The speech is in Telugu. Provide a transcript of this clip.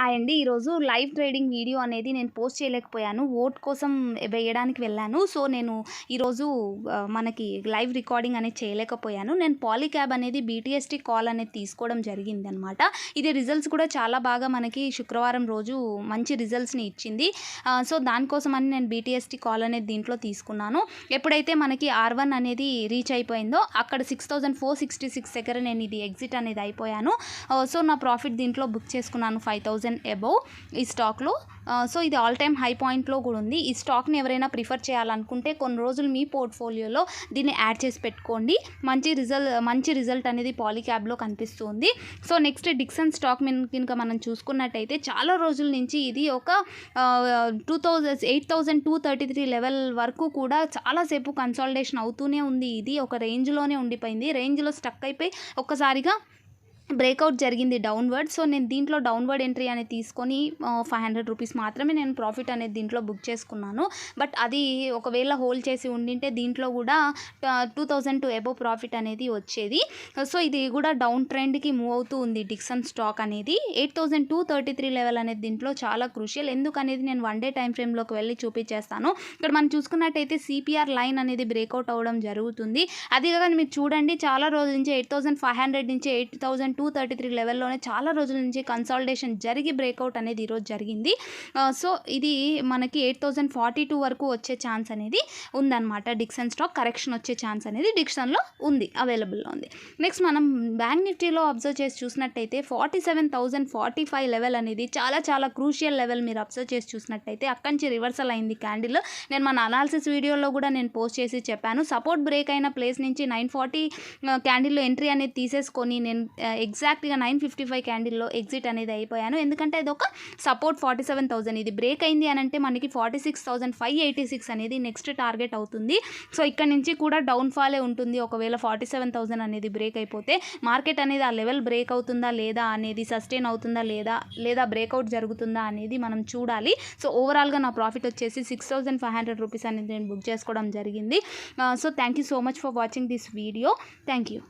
హాయ్ అండి. ఈరోజు లైవ్ ట్రేడింగ్ వీడియో అనేది నేను పోస్ట్ చేయలేకపోయాను. ఓట్ కోసం వేయడానికి వెళ్ళాను. సో, నేను ఈరోజు మనకి లైవ్ రికార్డింగ్ అనేది చేయలేకపోయాను. నేను పాలీక్యాబ్ అనేది బీటీఎస్టీ కాల్ అనేది తీసుకోవడం జరిగిందనమాట. ఇది రిజల్ట్స్ కూడా చాలా బాగా మనకి శుక్రవారం రోజు మంచి రిజల్ట్స్‌ని ఇచ్చింది. సో, దానికోసమని నేను బీటీఎస్టీ కాల్ అనేది దీంట్లో తీసుకున్నాను. ఎప్పుడైతే మనకి R1 అనేది రీచ్ అయిపోయిందో అక్కడ 6466 దగ్గర నేను ఇది ఎగ్జిట్ అనేది అయిపోయాను. సో, నా ప్రాఫిట్ దీంట్లో బుక్ చేసుకున్నాను 5000 అబోవ్ ఈ స్టాక్లో. సో, ఇది ఆల్ టైమ్ హై పాయింట్లో కూడా ఉంది. ఈ స్టాక్ని ఎవరైనా ప్రిఫర్ చేయాలనుకుంటే కొన్ని రోజులు మీ పోర్ట్ఫోలియోలో దీన్ని యాడ్ చేసి పెట్టుకోండి. మంచి రిజల్ట్ అనేది పాలీక్యాబ్లో కనిపిస్తుంది. సో, నెక్స్ట్ డిక్సన్ స్టాక్ కనుక మనం చూసుకున్నట్టయితే చాలా రోజుల నుంచి ఇది ఒక 8233 లెవెల్ వరకు కూడా చాలాసేపు కన్సాలిడేషన్ అవుతూనే ఉంది. ఇది ఒక రేంజ్లోనే ఉండిపోయింది. రేంజ్లో స్టక్ అయిపోయి ఒక్కసారిగా బ్రేక్అవుట్ జరిగింది డౌన్వర్డ్. సో, నేను దీంట్లో డౌన్వర్డ్ ఎంట్రీ అనేది తీసుకొని 500 రూపీస్ మాత్రమే నేను ప్రాఫిట్ అనేది దీంట్లో బుక్ చేసుకున్నాను. బట్ అది ఒకవేళ హోల్డ్ చేసి ఉండింటే దీంట్లో కూడా 2000 అబోవ్ ప్రాఫిట్ అనేది వచ్చేది. సో, ఇది కూడా డౌన్ ట్రెండ్కి మూవ్ అవుతూ ఉంది డిక్సన్ స్టాక్ అనేది. 8233 లెవెల్ అనేది దీంట్లో చాలా క్రూషియల్. ఎందుకనేది నేను 1 డే టైం ఫ్రేమ్లోకి వెళ్ళి చూపించేస్తాను. ఇక్కడ మనం చూసుకున్నట్టయితే సిపిఆర్ లైన్ అనేది బ్రేక్అవుట్ అవ్వడం జరుగుతుంది. అది కాక మీరు చూడండి, చాలా రోజుల నుంచి 8500 నుంచి 8233 లెవెల్లోనే చాలా రోజుల నుంచి కన్సాలిడేషన్ జరిగి బ్రేక్అవుట్ అనేది ఈరోజు జరిగింది. సో, ఇది మనకి 8042 వరకు వచ్చే ఛాన్స్ అనేది ఉందన్నమాట. డిక్సన్ స్టాక్ కరెక్షన్ వచ్చే ఛాన్స్ అనేది డిక్సన్లో ఉంది, అవైలబుల్లో ఉంది. నెక్స్ట్ మనం బ్యాంక్ నిఫ్టీలో అబ్జర్వ్ చేసి చూసినట్టయితే 47,045 లెవెల్ అనేది చాలా చాలా క్రూషియల్ లెవెల్. మీరు అబ్జర్వ్ చేసి చూసినట్టయితే అక్కడి నుంచి రివర్సల్ అయింది క్యాండిల్. నేను మన అనాలిసిస్ వీడియోలో కూడా నేను పోస్ట్ చేసి చెప్పాను. సపోర్ట్ బ్రేక్ అయిన ప్లేస్ నుంచి 940 క్యాండిల్లో ఎంట్రీ అనేది తీసేసుకొని నేను ఎగ్జాక్ట్గా 955 క్యాండిల్లో ఎగ్జిట్ అనేది అయిపోయాను. ఎందుకంటే అది ఒక సపోర్ట్ 47,000. ఇది బ్రేక్ అయింది అని అంటే మనకి 46,586 అనేది నెక్స్ట్ టార్గెట్ అవుతుంది. సో, ఇక్కడ నుంచి కూడా డౌన్ఫాలే ఉంటుంది. ఒకవేళ 47,000 అనేది బ్రేక్ అయిపోతే మార్కెట్ అనేది ఆ లెవెల్ బ్రేక్ అవుతుందా లేదా అనేది, సస్టైన్ అవుతుందా లేదా బ్రేక్అవుట్ జరుగుతుందా అనేది మనం చూడాలి. సో, ఓవరాల్గా నా ప్రాఫిట్ వచ్చేసి 6500 రూపీస్ అనేది నేను బుక్ చేసుకోవడం జరిగింది. So, thank you so much for watching this video. Thank you.